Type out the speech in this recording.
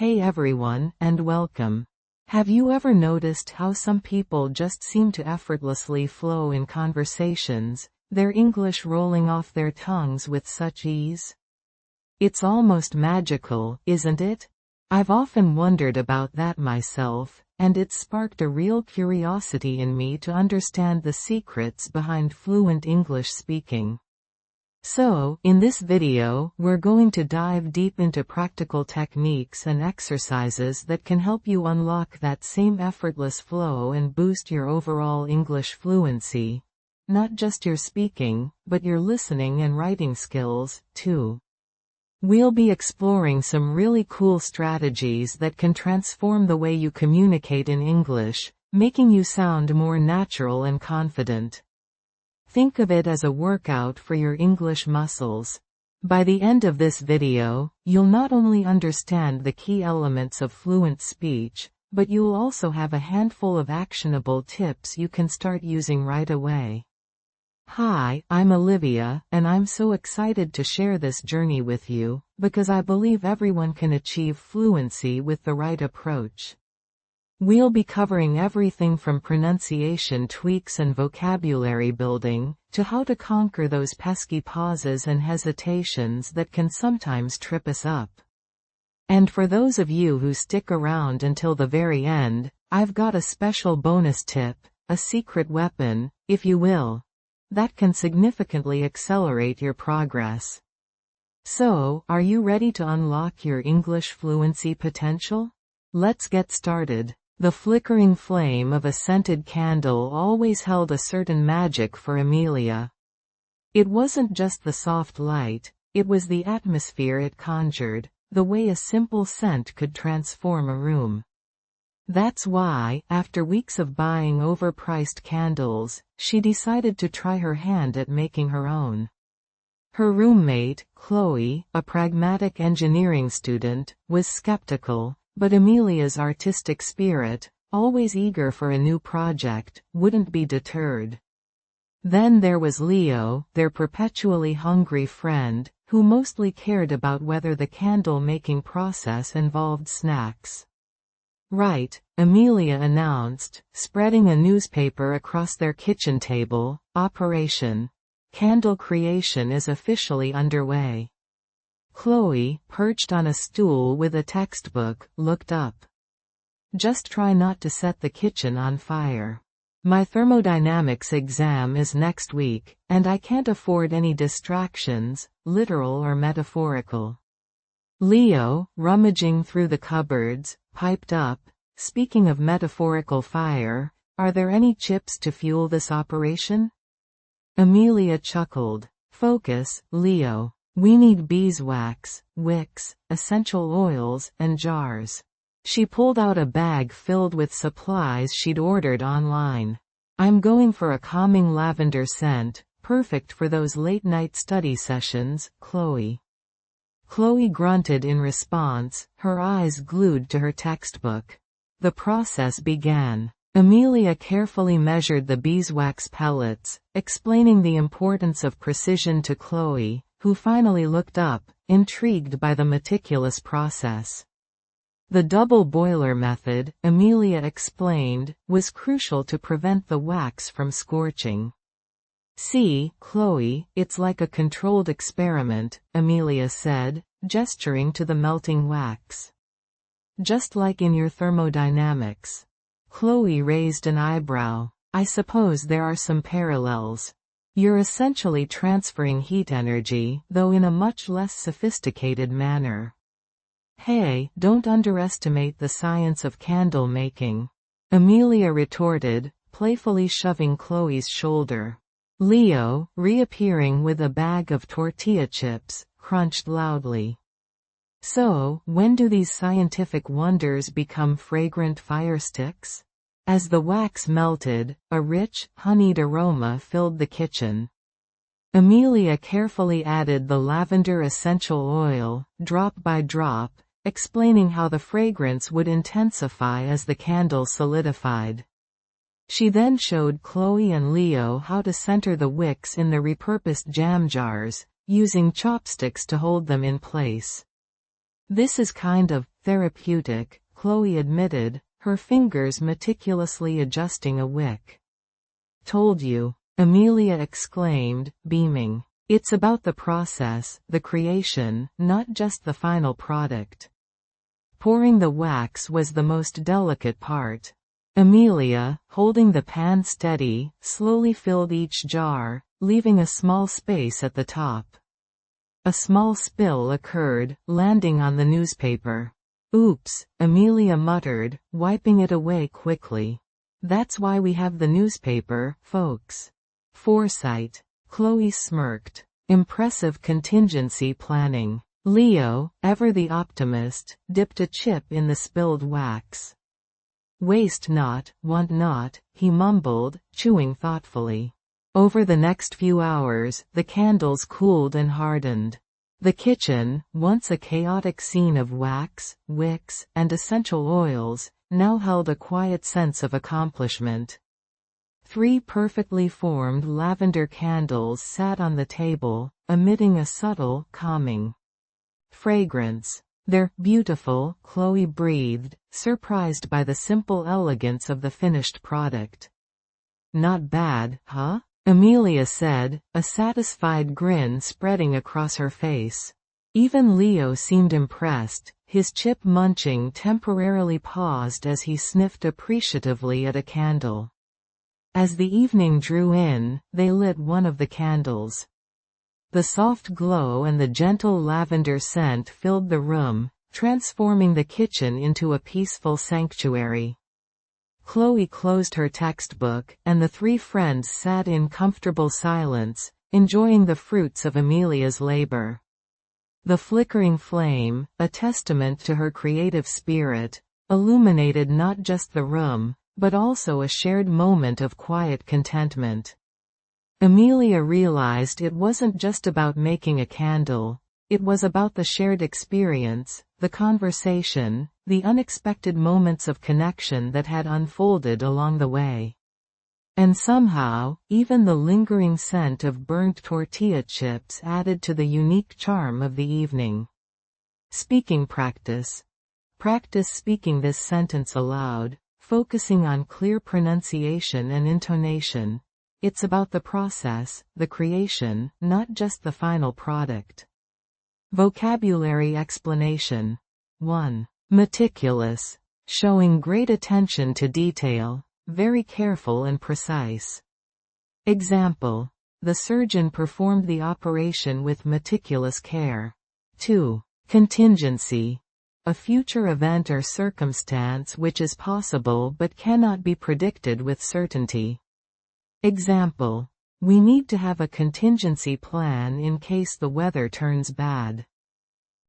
Hey everyone, and welcome. Have you ever noticed how some people just seem to effortlessly flow in conversations, their English rolling off their tongues with such ease? It's almost magical, isn't it? I've often wondered about that myself, and it's sparked a real curiosity in me to understand the secrets behind fluent English speaking. So, in this video, we're going to dive deep into practical techniques and exercises that can help you unlock that same effortless flow and boost your overall English fluency. Not just your speaking, but your listening and writing skills, too. We'll be exploring some really cool strategies that can transform the way you communicate in English, making you sound more natural and confident. Think of it as a workout for your English muscles. By the end of this video, you'll not only understand the key elements of fluent speech, but you'll also have a handful of actionable tips you can start using right away. Hi, I'm Olivia, and I'm so excited to share this journey with you, because I believe everyone can achieve fluency with the right approach. We'll be covering everything from pronunciation tweaks and vocabulary building, to how to conquer those pesky pauses and hesitations that can sometimes trip us up. And for those of you who stick around until the very end, I've got a special bonus tip, a secret weapon, if you will, that can significantly accelerate your progress. So, are you ready to unlock your English fluency potential? Let's get started. The flickering flame of a scented candle always held a certain magic for Amelia. It wasn't just the soft light, it was the atmosphere it conjured, the way a simple scent could transform a room. That's why, after weeks of buying overpriced candles, she decided to try her hand at making her own. Her roommate, Chloe, a pragmatic engineering student, was skeptical. But Amelia's artistic spirit, always eager for a new project, wouldn't be deterred. Then there was Leo, their perpetually hungry friend, who mostly cared about whether the candle-making process involved snacks. Right, Amelia announced, spreading a newspaper across their kitchen table, Operation Candle Creation is officially underway. Chloe, perched on a stool with a textbook, looked up. Just try not to set the kitchen on fire. My thermodynamics exam is next week, and I can't afford any distractions, literal or metaphorical. Leo, rummaging through the cupboards, piped up, speaking of metaphorical fire, are there any chips to fuel this operation? Amelia chuckled. Focus, Leo. We need beeswax, wicks, essential oils, and jars. She pulled out a bag filled with supplies she'd ordered online. I'm going for a calming lavender scent, perfect for those late-night study sessions, Chloe. Chloe grunted in response, her eyes glued to her textbook. The process began. Amelia carefully measured the beeswax pellets, explaining the importance of precision to Chloe, who finally looked up, intrigued by the meticulous process. The double boiler method, Amelia explained, was crucial to prevent the wax from scorching. See, Chloe, it's like a controlled experiment, Amelia said, gesturing to the melting wax. Just like in your thermodynamics. Chloe raised an eyebrow. I suppose there are some parallels. You're essentially transferring heat energy, though in a much less sophisticated manner. Hey, don't underestimate the science of candle making, Amelia retorted, playfully shoving Chloe's shoulder. Leo, reappearing with a bag of tortilla chips, crunched loudly. So, when do these scientific wonders become fragrant fire sticks? As the wax melted, a rich, honeyed aroma filled the kitchen. Amelia carefully added the lavender essential oil, drop by drop, explaining how the fragrance would intensify as the candle solidified. She then showed Chloe and Leo how to center the wicks in the repurposed jam jars, using chopsticks to hold them in place. This is kind of therapeutic, Chloe admitted, her fingers meticulously adjusting a wick. "Told you," Amelia exclaimed, beaming. "It's about the process, the creation, not just the final product." Pouring the wax was the most delicate part. Amelia, holding the pan steady, slowly filled each jar, leaving a small space at the top. A small spill occurred, landing on the newspaper. "Oops," Amelia muttered, wiping it away quickly. "That's why we have the newspaper, folks." "Foresight." Chloe smirked. "Impressive contingency planning." Leo, ever the optimist, dipped a chip in the spilled wax. "Waste not, want not," he mumbled, chewing thoughtfully. Over the next few hours, the candles cooled and hardened. The kitchen, once a chaotic scene of wax, wicks, and essential oils, now held a quiet sense of accomplishment. 3 perfectly formed lavender candles sat on the table, emitting a subtle, calming fragrance. "They're beautiful," Chloe breathed, surprised by the simple elegance of the finished product. "Not bad, huh?" Amelia said, a satisfied grin spreading across her face. Even Leo seemed impressed, his chip munching temporarily paused as he sniffed appreciatively at a candle. As the evening drew in, they lit one of the candles. The soft glow and the gentle lavender scent filled the room, transforming the kitchen into a peaceful sanctuary. Chloe closed her textbook, and the 3 friends sat in comfortable silence, enjoying the fruits of Amelia's labor. The flickering flame, a testament to her creative spirit, illuminated not just the room, but also a shared moment of quiet contentment. Amelia realized it wasn't just about making a candle, it was about the shared experience, the conversation, the unexpected moments of connection that had unfolded along the way. And somehow, even the lingering scent of burnt tortilla chips added to the unique charm of the evening. Speaking practice. Practice speaking this sentence aloud, focusing on clear pronunciation and intonation. It's about the process, the creation, not just the final product. Vocabulary explanation. 1. Meticulous. Showing great attention to detail, very careful and precise. Example. The surgeon performed the operation with meticulous care. 2. Contingency. A future event or circumstance which is possible but cannot be predicted with certainty. Example. We need to have a contingency plan in case the weather turns bad.